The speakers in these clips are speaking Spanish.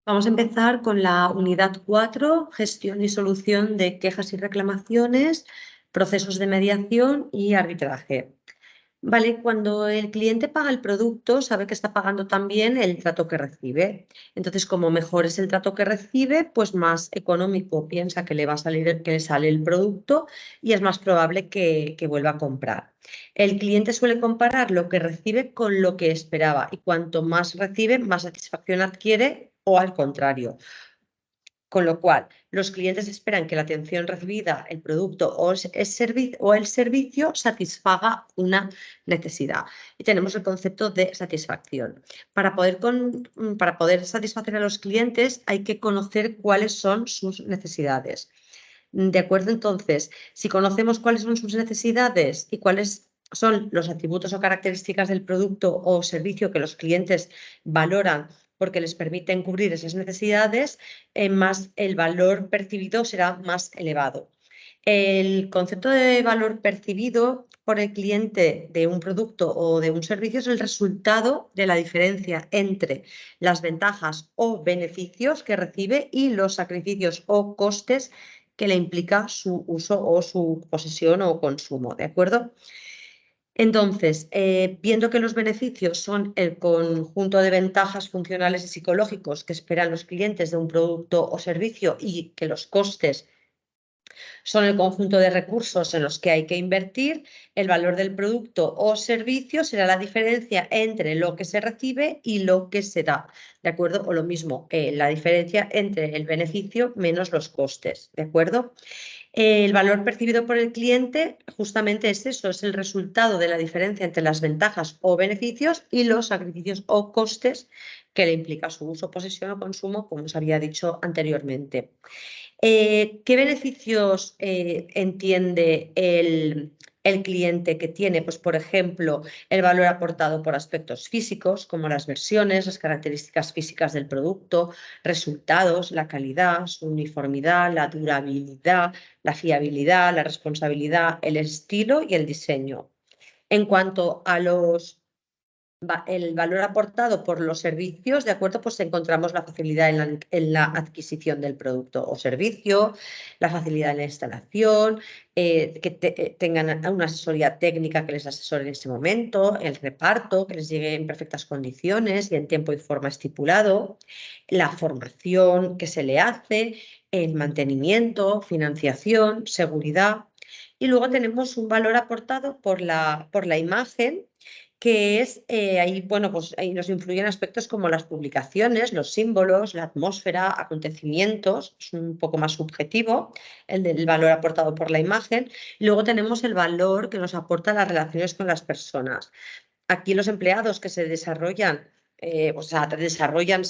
Vamos a empezar con la unidad 4, gestión y solución de quejas y reclamaciones, procesos de mediación y arbitraje. Vale, cuando el cliente paga el producto, sabe que está pagando también el trato que recibe. Entonces, como mejor es el trato que recibe, pues más económico piensa que le va a salir, que le sale el producto y es más probable que vuelva a comprar. El cliente suele comparar lo que recibe con lo que esperaba y cuanto más recibe, más satisfacción adquiere o al contrario. Con lo cual, los clientes esperan que la atención recibida, el producto o el servicio satisfaga una necesidad. Y tenemos el concepto de satisfacción. Para poder satisfacer a los clientes hay que conocer cuáles son sus necesidades. ¿De acuerdo? Entonces, si conocemos cuáles son sus necesidades y cuáles son los atributos o características del producto o servicio que los clientes valoran porque les permiten cubrir esas necesidades, más el valor percibido será más elevado. El concepto de valor percibido por el cliente de un producto o de un servicio es el resultado de la diferencia entre las ventajas o beneficios que recibe y los sacrificios o costes que le implica su uso o su posesión o consumo, ¿de acuerdo? Entonces, viendo que los beneficios son el conjunto de ventajas funcionales y psicológicos que esperan los clientes de un producto o servicio y que los costes son el conjunto de recursos en los que hay que invertir, el valor del producto o servicio será la diferencia entre lo que se recibe y lo que se da, ¿de acuerdo? O lo mismo, la diferencia entre el beneficio menos los costes, ¿de acuerdo? El valor percibido por el cliente justamente es eso, es el resultado de la diferencia entre las ventajas o beneficios y los sacrificios o costes que le implica su uso, posesión o consumo, como os había dicho anteriormente. ¿Qué beneficios entiende el cliente que tiene? Pues, por ejemplo, el valor aportado por aspectos físicos, como las versiones, las características físicas del producto, resultados, la calidad, su uniformidad, la durabilidad, la fiabilidad, la responsabilidad, el estilo y el diseño. En cuanto a el valor aportado por los servicios, ¿de acuerdo? Pues encontramos la facilidad en la adquisición del producto o servicio, la facilidad en la instalación, que tengan una asesoría técnica que les asesore en ese momento, el reparto, que les llegue en perfectas condiciones y en tiempo y forma estipulado, la formación que se le hace, el mantenimiento, financiación, seguridad. Y luego tenemos un valor aportado por la imagen, que es, ahí, bueno, pues ahí nos influyen aspectos como las publicaciones, los símbolos, la atmósfera, acontecimientos, es un poco más subjetivo el del valor aportado por la imagen. Y luego tenemos el valor que nos aportan las relaciones con las personas. Aquí los empleados que se desarrollan, o sea, desarrollan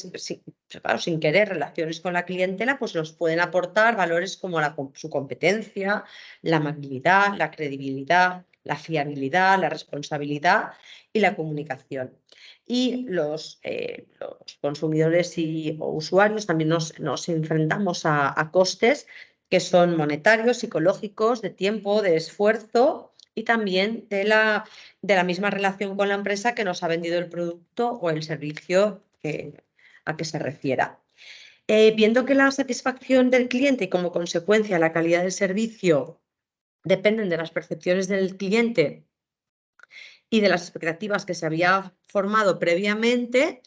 claro, sin querer relaciones con la clientela, pues nos pueden aportar valores como su competencia, la amabilidad, la credibilidad, la fiabilidad, la responsabilidad y la comunicación. Y los consumidores o usuarios también nos enfrentamos a costes que son monetarios, psicológicos, de tiempo, de esfuerzo y también de la misma relación con la empresa que nos ha vendido el producto o el servicio a que se refiera. Viendo que la satisfacción del cliente y como consecuencia la calidad del servicio dependen de las percepciones del cliente y de las expectativas que se había formado previamente,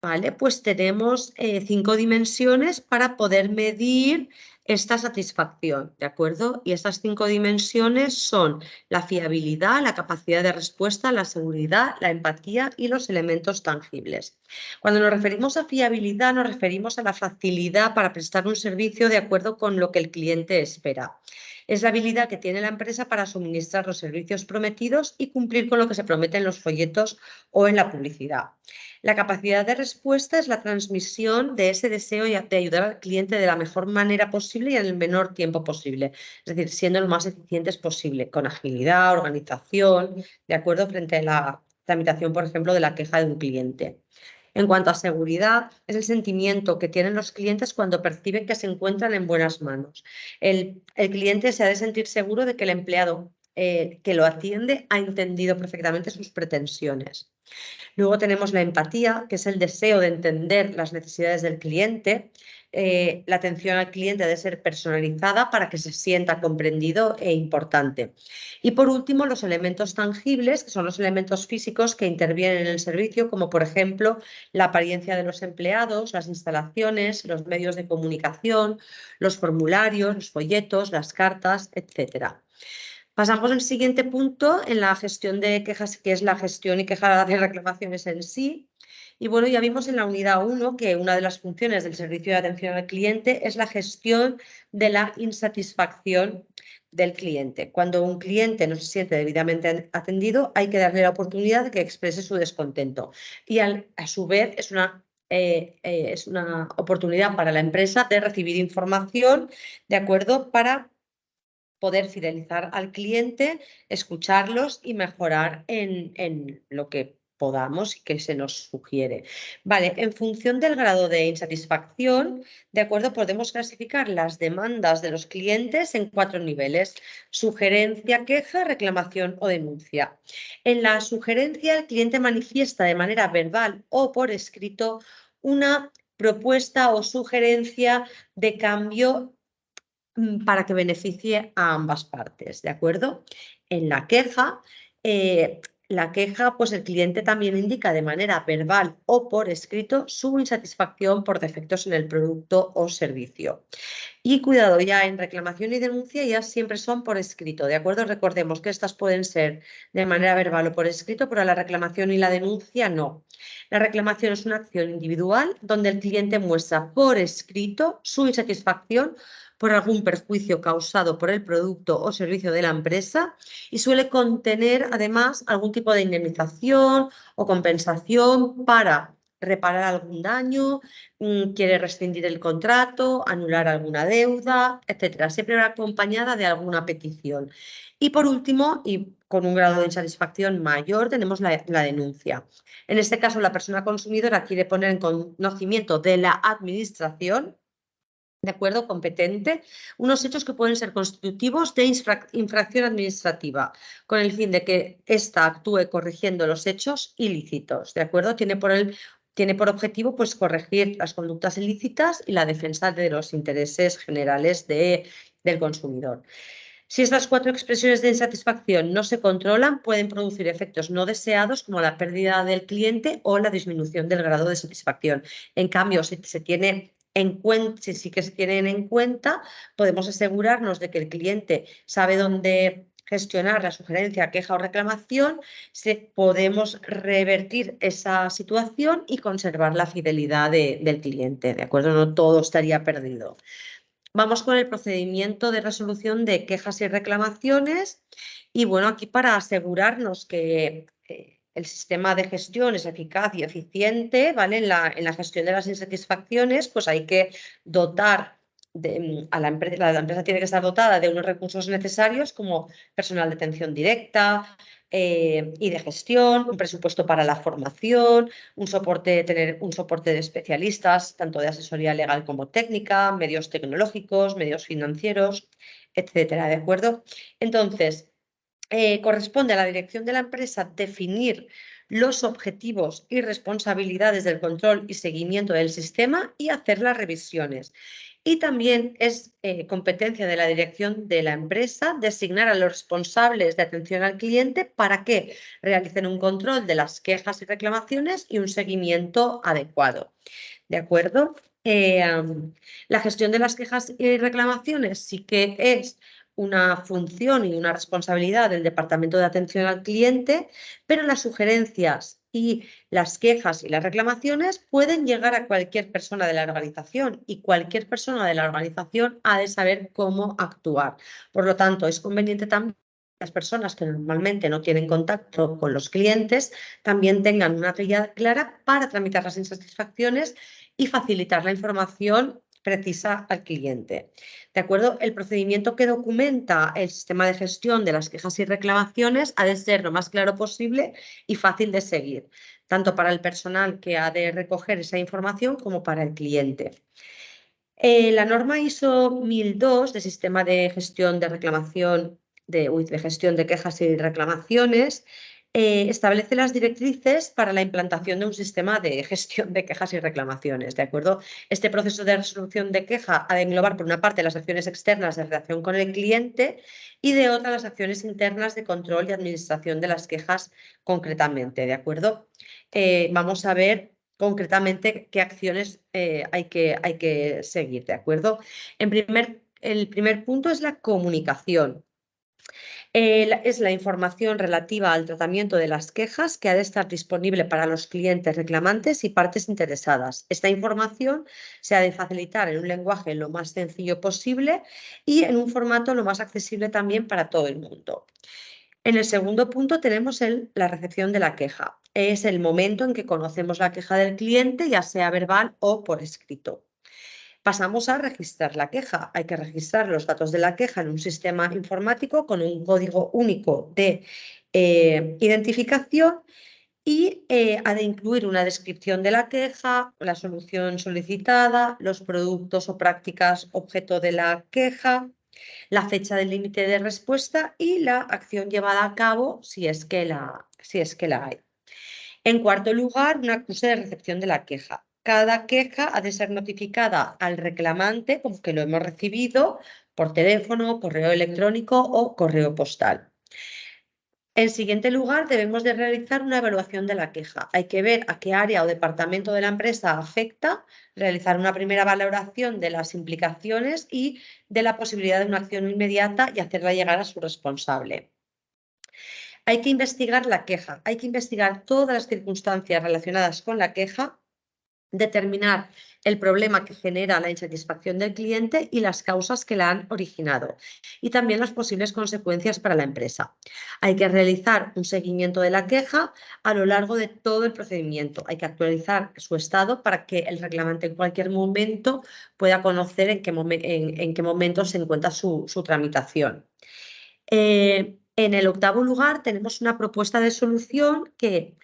¿vale? Pues tenemos 5 dimensiones para poder medir esta satisfacción, ¿de acuerdo? Y estas 5 dimensiones son la fiabilidad, la capacidad de respuesta, la seguridad, la empatía y los elementos tangibles. Cuando nos referimos a fiabilidad, nos referimos a la facilidad para prestar un servicio de acuerdo con lo que el cliente espera. Es la habilidad que tiene la empresa para suministrar los servicios prometidos y cumplir con lo que se promete en los folletos o en la publicidad. La capacidad de respuesta es la transmisión de ese deseo de ayudar al cliente de la mejor manera posible y en el menor tiempo posible, es decir, siendo lo más eficientes posible, con agilidad, organización, de acuerdo frente a la tramitación, por ejemplo, de la queja de un cliente. En cuanto a seguridad, es el sentimiento que tienen los clientes cuando perciben que se encuentran en buenas manos. El cliente se ha de sentir seguro de que el empleado que lo atiende ha entendido perfectamente sus pretensiones. Luego tenemos la empatía, que es el deseo de entender las necesidades del cliente. La atención al cliente debe ser personalizada para que se sienta comprendido e importante. Y por último, los elementos tangibles, que son los elementos físicos que intervienen en el servicio, como por ejemplo la apariencia de los empleados, las instalaciones, los medios de comunicación, los formularios, los folletos, las cartas, etcétera. Pasamos al siguiente punto en la gestión de quejas, que es la gestión y queja de reclamaciones en sí. Y bueno, ya vimos en la unidad 1 que una de las funciones del servicio de atención al cliente es la gestión de la insatisfacción del cliente. Cuando un cliente no se siente debidamente atendido, hay que darle la oportunidad de que exprese su descontento. Y a su vez es una oportunidad para la empresa de recibir información, ¿de acuerdo? Para poder fidelizar al cliente, escucharlos y mejorar en lo que podamos y que se nos sugiere. Vale, en función del grado de insatisfacción, de acuerdo, podemos clasificar las demandas de los clientes en 4 niveles: sugerencia, queja, reclamación o denuncia. En la sugerencia, el cliente manifiesta de manera verbal o por escrito una propuesta o sugerencia de cambio para que beneficie a ambas partes, ¿de acuerdo? En la queja, pues el cliente también indica de manera verbal o por escrito su insatisfacción por defectos en el producto o servicio. Y cuidado, ya en reclamación y denuncia ya siempre son por escrito, ¿de acuerdo? Recordemos que estas pueden ser de manera verbal o por escrito, pero la reclamación y la denuncia no. La reclamación es una acción individual donde el cliente muestra por escrito su insatisfacción por algún perjuicio causado por el producto o servicio de la empresa y suele contener además algún tipo de indemnización o compensación para reparar algún daño, quiere rescindir el contrato, anular alguna deuda, etcétera. Siempre va acompañada de alguna petición. Y por último, y con un grado de insatisfacción mayor, tenemos la denuncia. En este caso, la persona consumidora quiere poner en conocimiento de la administración, de acuerdo, competente, unos hechos que pueden ser constitutivos de infracción administrativa, con el fin de que ésta actúe corrigiendo los hechos ilícitos, ¿de acuerdo? Tiene por objetivo, pues, corregir las conductas ilícitas y la defensa de los intereses generales del consumidor. Si estas 4 expresiones de insatisfacción no se controlan, pueden producir efectos no deseados como la pérdida del cliente o la disminución del grado de satisfacción. En cambio, si sí que se tienen en cuenta, podemos asegurarnos de que el cliente sabe dónde gestionar la sugerencia, queja o reclamación, podemos revertir esa situación y conservar la fidelidad del cliente, ¿de acuerdo? No todo estaría perdido. Vamos con el procedimiento de resolución de quejas y reclamaciones. Y bueno, aquí para asegurarnos que el sistema de gestión es eficaz y eficiente, ¿vale? En la gestión de las insatisfacciones, pues hay que dotar a la empresa tiene que estar dotada de unos recursos necesarios como personal de atención directa y de gestión, un presupuesto para la formación, tener un soporte de especialistas, tanto de asesoría legal como técnica, medios tecnológicos, medios financieros, etcétera, ¿de acuerdo? Entonces, corresponde a la dirección de la empresa definir los objetivos y responsabilidades del control y seguimiento del sistema y hacer las revisiones. Y también es competencia de la dirección de la empresa designar a los responsables de atención al cliente para que realicen un control de las quejas y reclamaciones y un seguimiento adecuado. ¿De acuerdo? La gestión de las quejas y reclamaciones sí que es una función y una responsabilidad del Departamento de Atención al Cliente, pero las sugerencias y las quejas y las reclamaciones pueden llegar a cualquier persona de la organización y cualquier persona de la organización ha de saber cómo actuar. Por lo tanto, es conveniente también que las personas que normalmente no tienen contacto con los clientes también tengan una guía clara para tramitar las insatisfacciones y facilitar la información precisa al cliente. ¿De acuerdo? El procedimiento que documenta el sistema de gestión de las quejas y reclamaciones ha de ser lo más claro posible y fácil de seguir, tanto para el personal que ha de recoger esa información como para el cliente. La norma ISO 1002 de sistema de gestión de reclamación, de gestión de quejas y reclamaciones, establece las directrices para la implantación de un sistema de gestión de quejas y reclamaciones, ¿de acuerdo? Este proceso de resolución de queja ha de englobar, por una parte, las acciones externas de relación con el cliente y de otra, las acciones internas de control y administración de las quejas concretamente, ¿de acuerdo? Vamos a ver concretamente qué acciones hay que seguir, ¿de acuerdo? El primer punto es la comunicación. Es la información relativa al tratamiento de las quejas que ha de estar disponible para los clientes reclamantes y partes interesadas. Esta información se ha de facilitar en un lenguaje lo más sencillo posible y en un formato lo más accesible también para todo el mundo. En el segundo punto tenemos la recepción de la queja. Es el momento en que conocemos la queja del cliente, ya sea verbal o por escrito. Pasamos a registrar la queja. Hay que registrar los datos de la queja en un sistema informático con un código único de identificación y ha de incluir una descripción de la queja, la solución solicitada, los productos o prácticas objeto de la queja, la fecha del límite de respuesta y la acción llevada a cabo si es que la hay. En cuarto lugar, un acuse de recepción de la queja. Cada queja ha de ser notificada al reclamante como que lo hemos recibido por teléfono, correo electrónico o correo postal. En siguiente lugar, debemos de realizar una evaluación de la queja. Hay que ver a qué área o departamento de la empresa afecta, realizar una primera valoración de las implicaciones y de la posibilidad de una acción inmediata y hacerla llegar a su responsable. Hay que investigar la queja, hay que investigar todas las circunstancias relacionadas con la queja, determinar el problema que genera la insatisfacción del cliente y las causas que la han originado y también las posibles consecuencias para la empresa. Hay que realizar un seguimiento de la queja a lo largo de todo el procedimiento. Hay que actualizar su estado para que el reclamante en cualquier momento pueda conocer en qué momento se encuentra su tramitación. En el octavo lugar tenemos una propuesta de solución que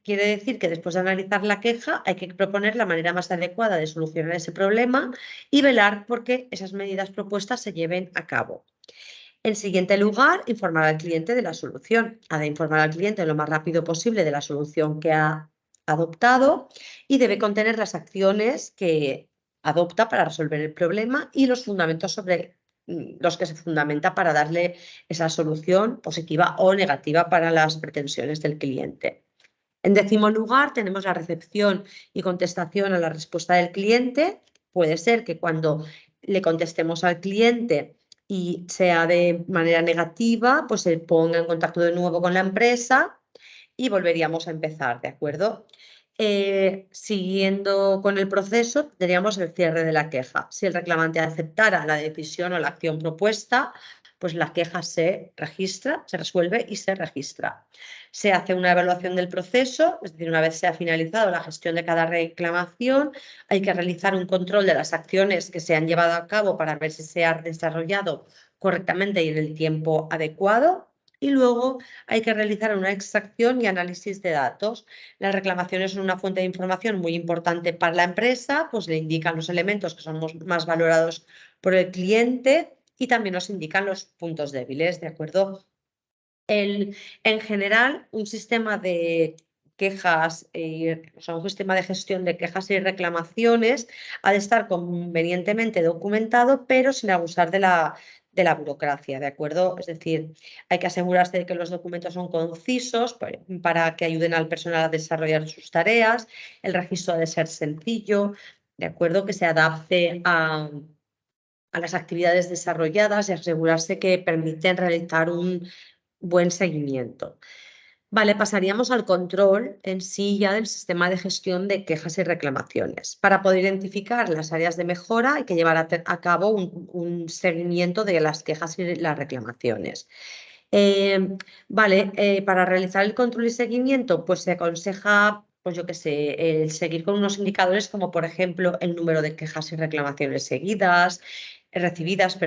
quiere decir que después de analizar la queja hay que proponer la manera más adecuada de solucionar ese problema y velar por que esas medidas propuestas se lleven a cabo. En siguiente lugar, informar al cliente de la solución. Ha de informar al cliente lo más rápido posible de la solución que ha adoptado y debe contener las acciones que adopta para resolver el problema y los fundamentos sobre los que se fundamenta para darle esa solución positiva o negativa para las pretensiones del cliente. En décimo lugar, tenemos la recepción y contestación a la respuesta del cliente. Puede ser que cuando le contestemos al cliente y sea de manera negativa, pues se ponga en contacto de nuevo con la empresa y volveríamos a empezar, ¿de acuerdo? Siguiendo con el proceso, tendríamos el cierre de la queja. Si el reclamante aceptara la decisión o la acción propuesta, pues la queja se registra, se resuelve y se registra. Se hace una evaluación del proceso, es decir, una vez se ha finalizado la gestión de cada reclamación, hay que realizar un control de las acciones que se han llevado a cabo para ver si se ha desarrollado correctamente y en el tiempo adecuado. Y luego hay que realizar una extracción y análisis de datos. Las reclamaciones son una fuente de información muy importante para la empresa, pues le indican los elementos que son más valorados por el cliente y también nos indican los puntos débiles, ¿de acuerdo? En general, un sistema de quejas, o sea, un sistema de gestión de quejas y reclamaciones ha de estar convenientemente documentado, pero sin abusar de la burocracia, ¿de acuerdo? Es decir, hay que asegurarse de que los documentos son concisos para que ayuden al personal a desarrollar sus tareas, el registro ha de ser sencillo, ¿de acuerdo? Que se adapte a las actividades desarrolladas y asegurarse que permiten realizar un buen seguimiento. Vale, pasaríamos al control en sí ya del sistema de gestión de quejas y reclamaciones. Para poder identificar las áreas de mejora hay que llevar a cabo un seguimiento de las quejas y las reclamaciones. Para realizar el control y seguimiento, pues se aconseja, pues yo qué sé, el seguir con unos indicadores como, por ejemplo, el número de quejas y reclamaciones recibidas,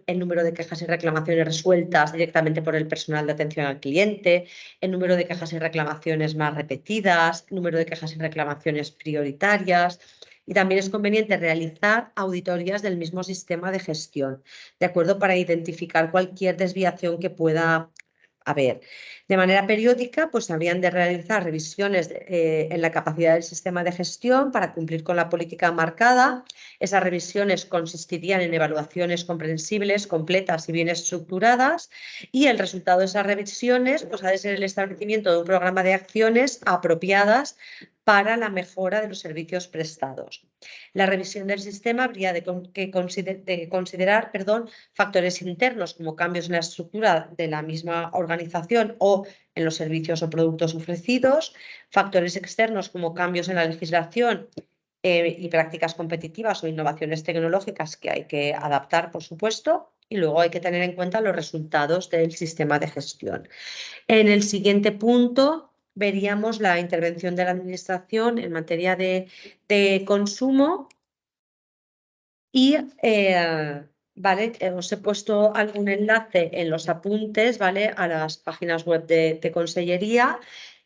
el número de quejas y reclamaciones resueltas directamente por el personal de atención al cliente, el número de quejas y reclamaciones más repetidas, el número de quejas y reclamaciones prioritarias. Y también es conveniente realizar auditorías del mismo sistema de gestión, ¿de acuerdo? Para identificar cualquier desviación que pueda A ver, de manera periódica, pues habrían de realizar revisiones en la capacidad del sistema de gestión para cumplir con la política marcada. Esas revisiones consistirían en evaluaciones comprensibles, completas y bien estructuradas, y el resultado de esas revisiones pues, ha de ser el establecimiento de un programa de acciones apropiadas para la mejora de los servicios prestados. La revisión del sistema habría de considerar factores internos como cambios en la estructura de la misma organización o en los servicios o productos ofrecidos, factores externos como cambios en la legislación y prácticas competitivas o innovaciones tecnológicas que hay que adaptar, por supuesto, y luego hay que tener en cuenta los resultados del sistema de gestión. En el siguiente punto veríamos la intervención de la Administración en materia de consumo y ¿vale? Os he puesto algún enlace en los apuntes, ¿vale? A las páginas web de Consellería.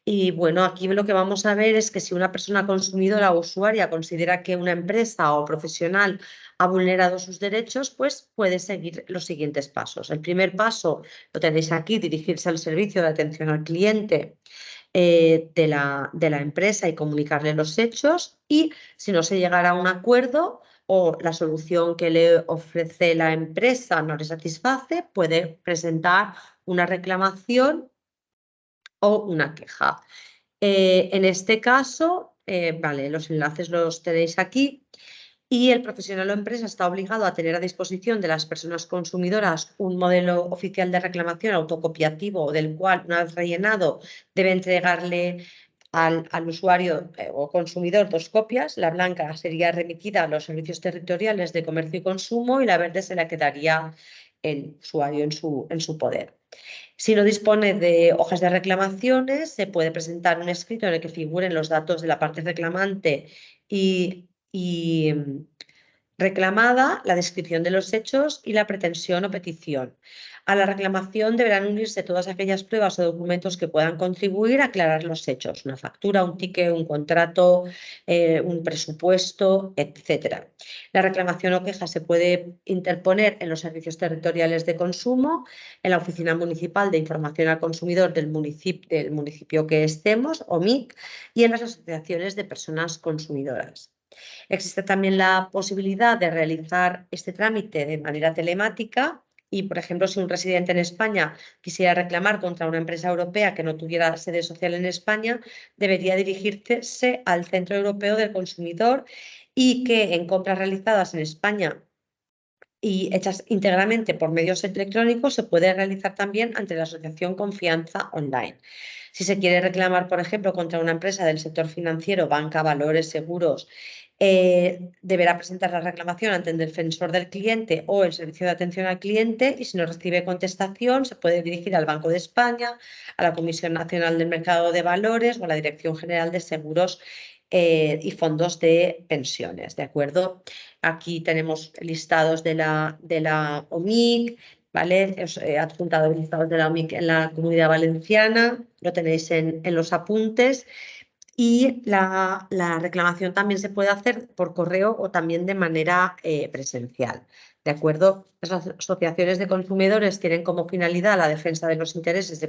Y bueno, aquí lo que vamos a ver es que si una persona consumidora o usuaria considera que una empresa o profesional ha vulnerado sus derechos, pues puede seguir los siguientes pasos. El primer paso lo tenéis aquí, dirigirse al servicio de atención al cliente de la empresa y comunicarle los hechos. Y si no se llegara a un acuerdo, o la solución que le ofrece la empresa no le satisface, puede presentar una reclamación o una queja. En este caso, vale, los enlaces los tenéis aquí. Y el profesional o empresa está obligado a tener a disposición de las personas consumidoras un modelo oficial de reclamación autocopiativo, del cual, una vez rellenado, debe entregarle al usuario o consumidor 2 copias. La blanca sería remitida a los servicios territoriales de comercio y consumo y la verde se la quedaría el usuario en su poder. Si no dispone de hojas de reclamaciones, se puede presentar un escrito en el que figuren los datos de la parte reclamante y reclamada, la descripción de los hechos y la pretensión o petición. A la reclamación deberán unirse todas aquellas pruebas o documentos que puedan contribuir a aclarar los hechos, una factura, un ticket, un contrato, un presupuesto, etc. La reclamación o queja se puede interponer en los servicios territoriales de consumo, en la Oficina Municipal de Información al Consumidor del municipio que estemos, OMIC, y en las asociaciones de personas consumidoras. Existe también la posibilidad de realizar este trámite de manera telemática y, por ejemplo, si un residente en España quisiera reclamar contra una empresa europea que no tuviera sede social en España, debería dirigirse al Centro Europeo del Consumidor y que en compras realizadas en España y hechas íntegramente por medios electrónicos se puede realizar también ante la Asociación Confianza Online. Si se quiere reclamar, por ejemplo, contra una empresa del sector financiero, banca, valores, seguros, deberá presentar la reclamación ante el defensor del cliente o el servicio de atención al cliente y si no recibe contestación se puede dirigir al Banco de España, a la Comisión Nacional del Mercado de Valores o a la Dirección General de Seguros y Fondos de Pensiones, ¿de acuerdo? Aquí tenemos listados de la OMIC, ¿vale? Os he adjuntado listados de la OMIC en la Comunidad Valenciana, lo tenéis en los apuntes. Y la reclamación también se puede hacer por correo o también de manera presencial. ¿De acuerdo? Las asociaciones de consumidores tienen como finalidad la defensa de los intereses de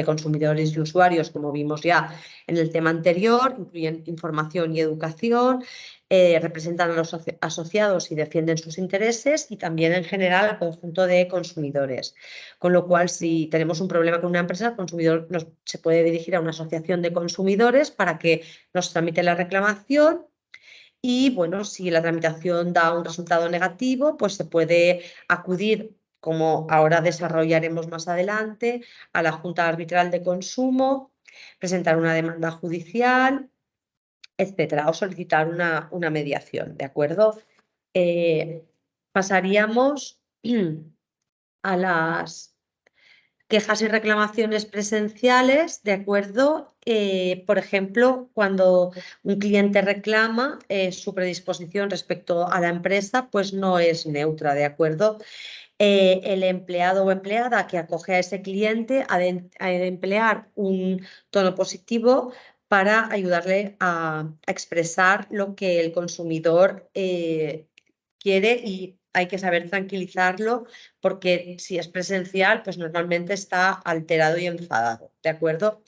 consumidores y usuarios, como vimos ya en el tema anterior, incluyen información y educación, representan a los asociados y defienden sus intereses y también en general al conjunto de consumidores. Con lo cual, si tenemos un problema con una empresa, el consumidor se puede dirigir a una asociación de consumidores para que nos tramite la reclamación y, bueno, si la tramitación da un resultado negativo, pues se puede acudir, como ahora desarrollaremos más adelante, a la Junta Arbitral de Consumo, presentar una demanda judicial, etcétera, o solicitar una mediación, ¿de acuerdo? Pasaríamos a las quejas y reclamaciones presenciales, ¿de acuerdo? Por ejemplo, cuando un cliente reclama, su predisposición respecto a la empresa pues no es neutra, ¿de acuerdo? El empleado o empleada que acoge a ese cliente ha de emplear un tono positivo para ayudarle a expresar lo que el consumidor quiere y hay que saber tranquilizarlo porque si es presencial, pues normalmente está alterado y enfadado, ¿de acuerdo?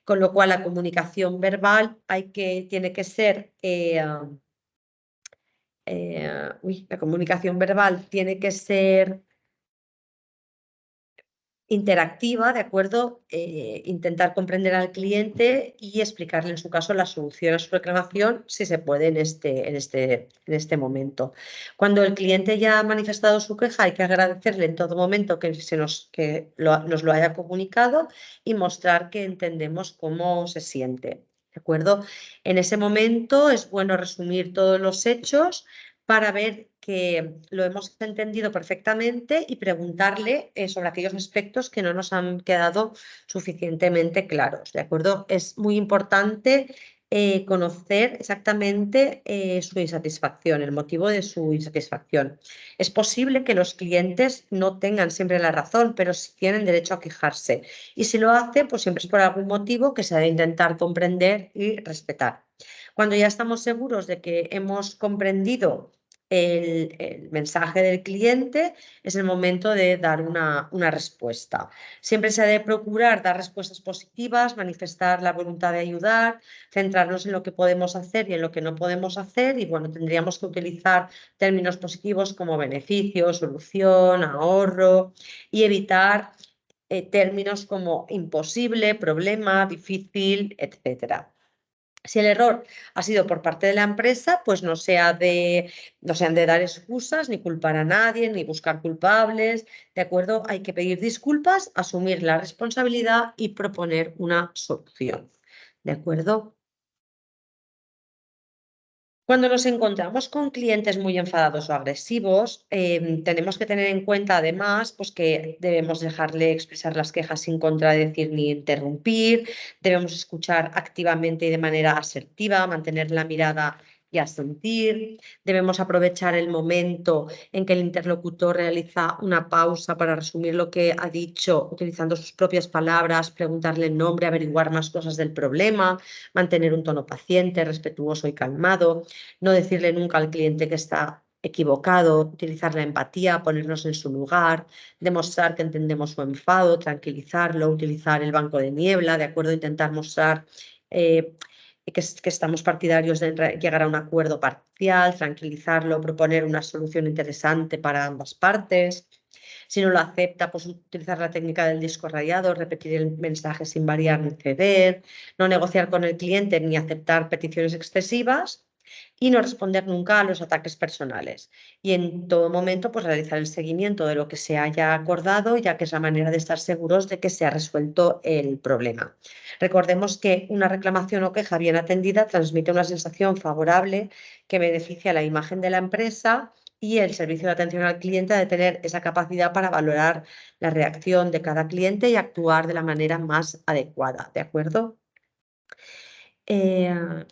Con lo cual la comunicación verbal tiene que ser, la comunicación verbal tiene que ser interactiva, ¿de acuerdo? Intentar comprender al cliente y explicarle en su caso la solución a su reclamación, si se puede en este momento. Cuando el cliente ya ha manifestado su queja, hay que agradecerle en todo momento nos lo haya comunicado y mostrar que entendemos cómo se siente. ¿De acuerdo? En ese momento es bueno resumir todos los hechos para ver que lo hemos entendido perfectamente y preguntarle sobre aquellos aspectos que no nos han quedado suficientemente claros, ¿de acuerdo? Es muy importante conocer exactamente su insatisfacción, el motivo de su insatisfacción. Es posible que los clientes no tengan siempre la razón, pero sí tienen derecho a quejarse. Y si lo hacen, pues siempre es por algún motivo que se ha de intentar comprender y respetar. Cuando ya estamos seguros de que hemos comprendido el mensaje del cliente, es el momento de dar una respuesta. Siempre se ha de procurar dar respuestas positivas, manifestar la voluntad de ayudar, centrarnos en lo que podemos hacer y en lo que no podemos hacer y bueno, tendríamos que utilizar términos positivos como beneficio, solución, ahorro y evitar términos como imposible, problema, difícil, etcétera. Si el error ha sido por parte de la empresa, pues no se han de dar excusas, ni culpar a nadie, ni buscar culpables, ¿de acuerdo? Hay que pedir disculpas, asumir la responsabilidad y proponer una solución, ¿de acuerdo? Cuando nos encontramos con clientes muy enfadados o agresivos, tenemos que tener en cuenta además pues, que debemos dejarle expresar las quejas sin contradecir ni interrumpir, debemos escuchar activamente y de manera asertiva, mantener la mirada y asentir, debemos aprovechar el momento en que el interlocutor realiza una pausa para resumir lo que ha dicho utilizando sus propias palabras, preguntarle el nombre, averiguar más cosas del problema, mantener un tono paciente, respetuoso y calmado, no decirle nunca al cliente que está equivocado, utilizar la empatía, ponernos en su lugar, demostrar que entendemos su enfado, tranquilizarlo, utilizar el banco de niebla, ¿de acuerdo? Intentar mostrar que estamos partidarios de llegar a un acuerdo parcial, tranquilizarlo, proponer una solución interesante para ambas partes. Si no lo acepta, pues utilizar la técnica del disco rayado, repetir el mensaje sin variar ni ceder, no negociar con el cliente ni aceptar peticiones excesivas y no responder nunca a los ataques personales. Y en todo momento, pues realizar el seguimiento de lo que se haya acordado, ya que es la manera de estar seguros de que se ha resuelto el problema. Recordemos que una reclamación o queja bien atendida transmite una sensación favorable que beneficia la imagen de la empresa y el servicio de atención al cliente ha de tener esa capacidad para valorar la reacción de cada cliente y actuar de la manera más adecuada, ¿de acuerdo?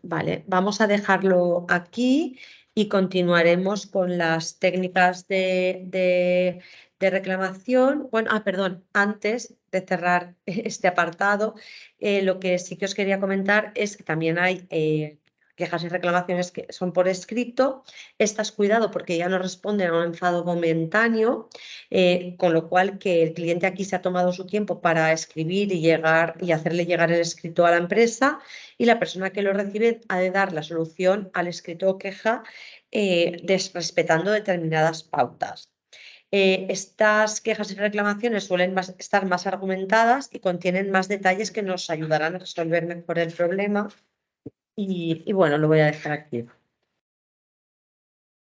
Vale, vamos a dejarlo aquí y continuaremos con las técnicas de reclamación. Bueno, perdón, antes de cerrar este apartado, lo que sí que os quería comentar es que también hay quejas y reclamaciones que son por escrito. Estas, cuidado, porque ya no responden a un enfado momentáneo, con lo cual que el cliente aquí se ha tomado su tiempo para escribir y hacerle llegar el escrito a la empresa y la persona que lo recibe ha de dar la solución al escrito o queja respetando determinadas pautas. Estas quejas y reclamaciones suelen estar más argumentadas y contienen más detalles que nos ayudarán a resolver mejor el problema y bueno, lo voy a dejar aquí.